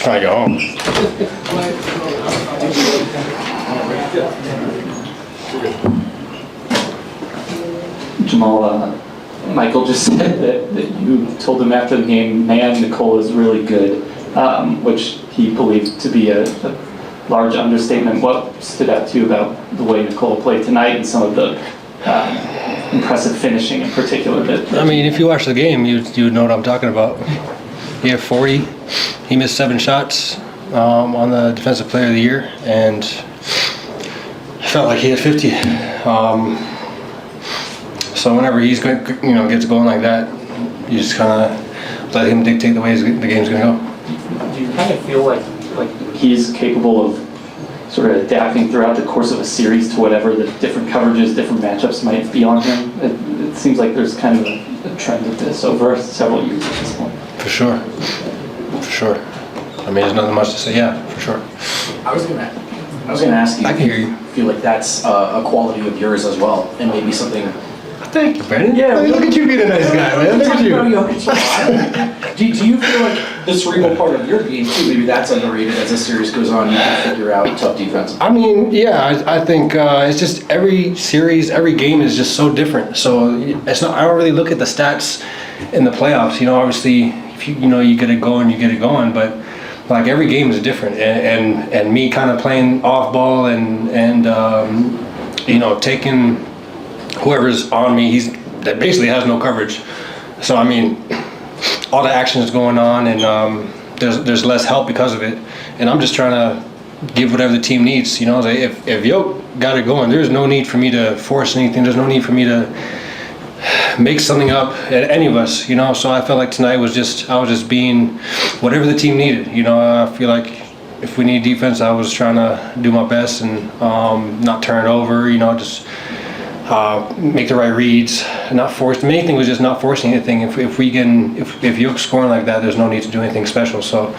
I go home. Jamal, Michael just said that you told him after the game, man, Nikola is really good, which he believed to be a large understatement. What stood out to you about the way Nikola played tonight and some of the impressive finishing in particular? I mean, if you watch the game, you know what I'm talking about. He had 40. He missed 7 shots on the Defensive Player of the Year, and I felt like he had 50. So whenever he's gets going like that, you just kind of let him dictate the way the game's going to go. Do you kind of feel like he's capable of sort of adapting throughout the course of a series to whatever the different coverages, different matchups might be on him? It seems like there's kind of a trend of this over several years at this point. For sure. I mean, there's nothing much to say. Yeah, for sure. I was gonna ask you. I can hear you. Feel like that's a quality of yours as well, and maybe something. Thank you, Brandon. Yeah, look at you being a nice guy, man. Look at you. Do you feel like the cerebral part of your game too? Maybe that's underrated as the series goes on. You can figure out tough defense. I mean, yeah, I think it's just every series, every game is just so different. So it's not. I don't really look at the stats in the playoffs. Obviously, if you get it going, you get it going. But like every game is different, and me kind of playing off ball and taking whoever's on me, that basically has no coverage. So I mean, all the action is going on, and there's less help because of it. And I'm just trying to give whatever the team needs. If Jokic got it going, there's no need for me to force anything. There's no need for me to make something up at any of us. So I felt like tonight I was just being whatever the team needed. I feel like if we need defense, I was trying to do my best and not turn it over. Just make the right reads, not force. The main thing was just not forcing anything. If Jokic's scoring like that, there's no need to do anything special. So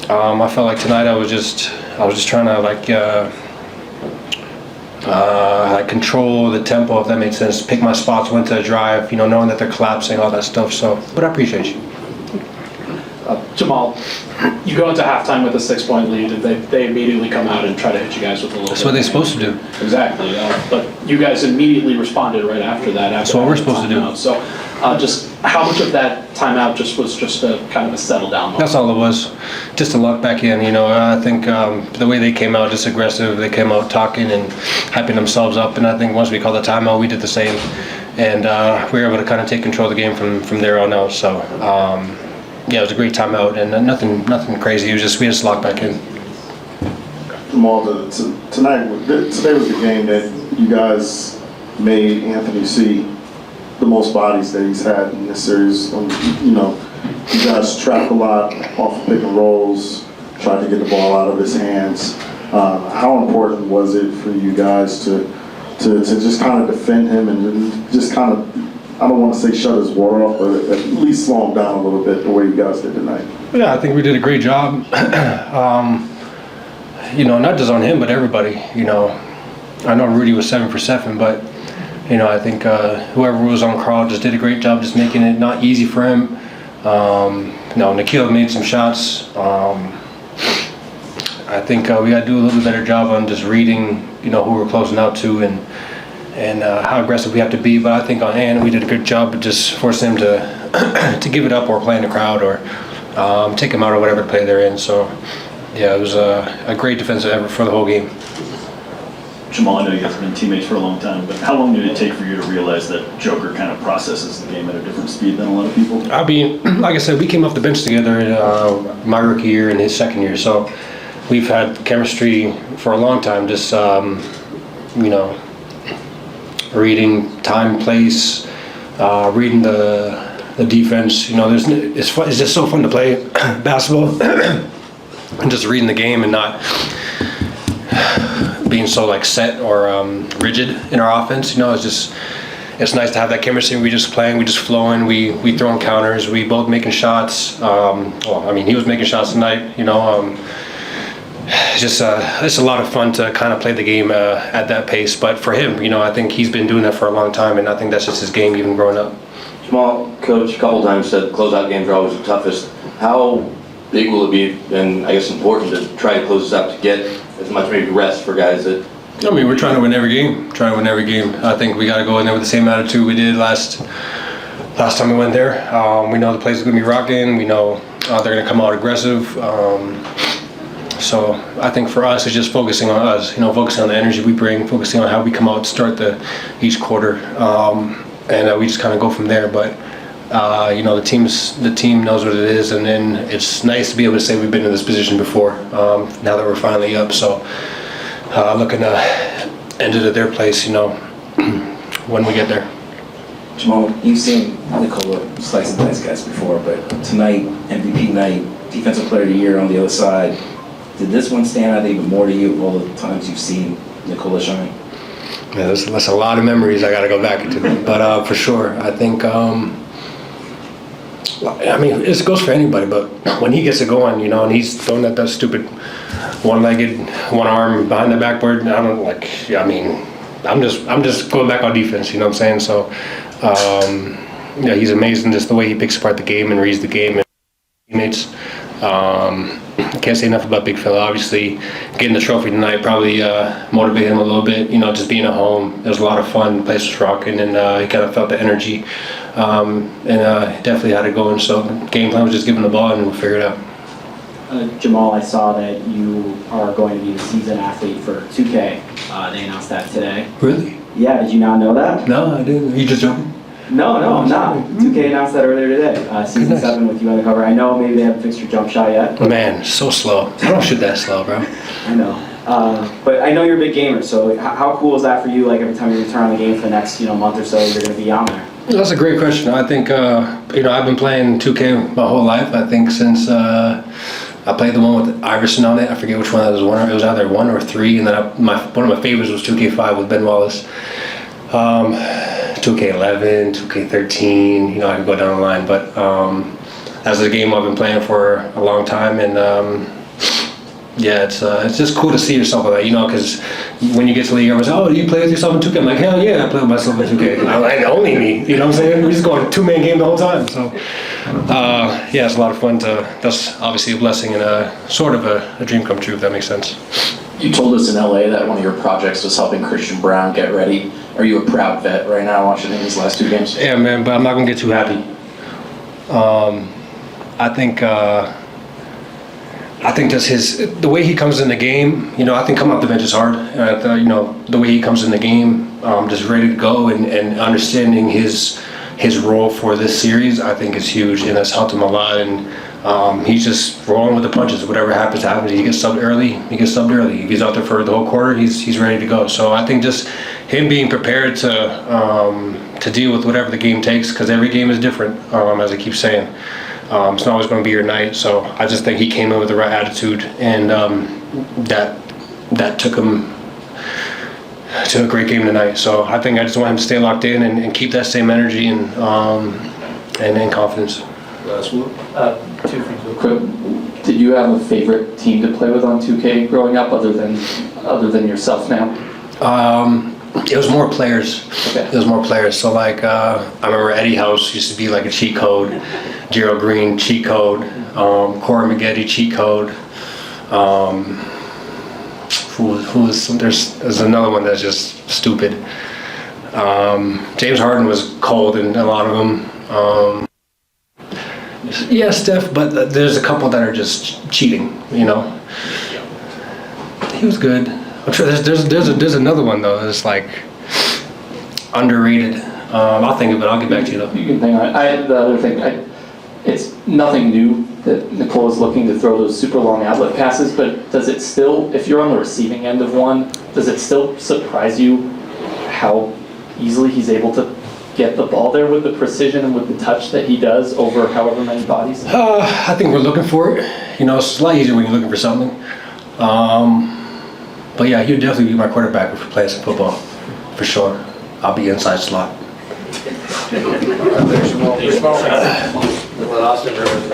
I felt like tonight I was just trying to control the tempo, if that makes sense. Pick my spots, went to a drive, knowing that they're collapsing, all that stuff. So, but I appreciate you. Jamal, you go into halftime with a 6-point lead, and they immediately come out and try to hit you guys with a little. That's what they're supposed to do. Exactly, but you guys immediately responded right after that. That's what we're supposed to do. So, just how much of that timeout was just a kind of a settle down moment? That's all it was, just to lock back in. I think the way they came out, just aggressive. They came out talking and hyping themselves up, and I think once we called the timeout, we did the same, and we were able to kind of take control of the game from there on out. So. Yeah, it was a great timeout, and nothing crazy. It was just we just locked back in. Jamal, today was the game that you guys made Anthony see the most bodies that he's had in this series. You guys trapped a lot off of pick and rolls, tried to get the ball out of his hands. How important was it for you guys to just kind of defend him and just kind of, I don't want to say shut his water off, but at least slow him down a little bit the way you guys did tonight? Yeah, I think we did a great job. Not just on him, but everybody. I know Rudy was 7 for 7, but I think whoever was on Carl just did a great job, just making it not easy for him. Nikola made some shots. I think we got to do a little bit better job on just reading, who we're closing out to and how aggressive we have to be. But I think on hand we did a good job of just forcing them to give it up or play in the crowd or take them out or whatever play they're in. So yeah, it was a great defensive effort for the whole game. Jamal, I know you guys have been teammates for a long time, but how long did it take for you to realize that Joker kind of processes the game at a different speed than a lot of people? I mean, like I said, we came off the bench together my rookie year and his second year, so we've had chemistry for a long time, just reading time, place, reading the defense. It's just so fun to play basketball and just reading the game and not being so set or rigid in our offense. It's nice to have that chemistry. We just playing, we just flowing, we throwing counters, we both making shots. He was making shots tonight. It's a lot of fun to kind of play the game at that pace. But for him, I think he's been doing that for a long time, and I think that's just his game even growing up. Jamal, coach, a couple times said closeout games are always the toughest. How big will it be, and I guess important, to try to close this out to get as much maybe rest for guys that? I mean, we're trying to win every game. I think we got to go in there with the same attitude we did last time we went there. We know the place is going to be rocking. We know they're going to come out aggressive. So I think for us, it's just focusing on us. Focusing on the energy we bring, focusing on how we come out to start each quarter, and we just kind of go from there. But the team knows what it is, and then it's nice to be able to say we've been in this position before. Now that we're finally up, so looking to end it at their place. When we get there. Jamal, you've seen Nikola slice and dice guys before, but tonight, MVP night, Defensive Player of the Year on the other side. Did this one stand out even more to you of all the times you've seen Nikola shine? Yeah, that's a lot of memories I got to go back into. But for sure, I think, it goes for anybody, but when he gets it going, and he's throwing that stupid one-legged, one arm behind the backboard, I'm just going back on defense, you know what I'm saying? So, he's amazing just the way he picks apart the game and reads the game and teammates. Can't say enough about Big Fella. Obviously, getting the trophy tonight probably motivated him a little bit. Just being at home, it was a lot of fun. The place was rocking, and he kind of felt the energy, and definitely had it going. So, the game plan was just giving the ball, and we'll figure it out. Jamal, I saw that you are going to be the season athlete for 2K. They announced that today. Really? Yeah, did you not know that? No, I didn't. You just joking? No, I'm not. 2K announced that earlier today. Season Goodness. 7 with you on the cover. I know maybe they haven't fixed your jump shot yet. Man, so slow. I don't shoot that slow, bro. I know. But I know you're a big gamer, so how cool is that for you? Like every time you return on the game for the next month or so, you're going to be on there. That's a great question. I think, I've been playing 2K my whole life. I think since I played the one with Iverson on it. I forget which one that was. It was either 1 or 3, and then one of my favorites was 2K5 with Ben Wallace. 2K11, 2K13, I could go down the line, but that's a game I've been playing for a long time, and it's just cool to see yourself like that, because when you get to the league, everyone's like, oh, do you play with yourself in 2K? I'm like, hell yeah, I play with myself in 2K. And only me, you know what I'm saying? We're just going 2-man game the whole time, so it's a lot of fun. That's obviously a blessing and a sort of a dream come true, if that makes sense. You told us in LA that one of your projects was helping Christian Braun get ready. Are you a proud vet right now watching his last 2 games? Yeah, man, but I'm not gonna get too happy. I think just the way he comes in the game, I think coming off the bench is hard. The way he comes in the game, just ready to go and understanding his role for this series, I think is huge, and that's helped him a lot. And he's just rolling with the punches. Whatever happens. He gets subbed early. If he's out there for the whole quarter, he's ready to go. So I think just him being prepared to deal with whatever the game takes, because every game is different, as I keep saying. It's not always going to be your night. So I just think he came in with the right attitude, and that took him to a great game tonight. So I think I just want him to stay locked in and keep that same energy and confidence. Two things real quick. Did you have a favorite team to play with on 2K growing up, other than yourself now? It was more players. Okay. It was more players. So I remember Eddie House used to be like a cheat code. Gerald Green, cheat code. Corey Maggette, cheat code. There's another one that's just stupid. James Harden was cold in a lot of them. Yeah, Steph, but there's a couple that are just cheating, He was good. I'm sure there's another one though that's like underrated. I'll think of it. I'll get back to you though. You can think on it. The other thing, it's nothing new that Nicola's looking to throw those super long outlet passes, but does it still, if you're on the receiving end of one, does it still surprise you how easily he's able to get the ball there with the precision and with the touch that he does over however many bodies? I think we're looking for it. It's a lot easier when you're looking for something. But yeah, he'd definitely be my quarterback if we play some football, for sure. I'll be inside slot. Austin Rivers.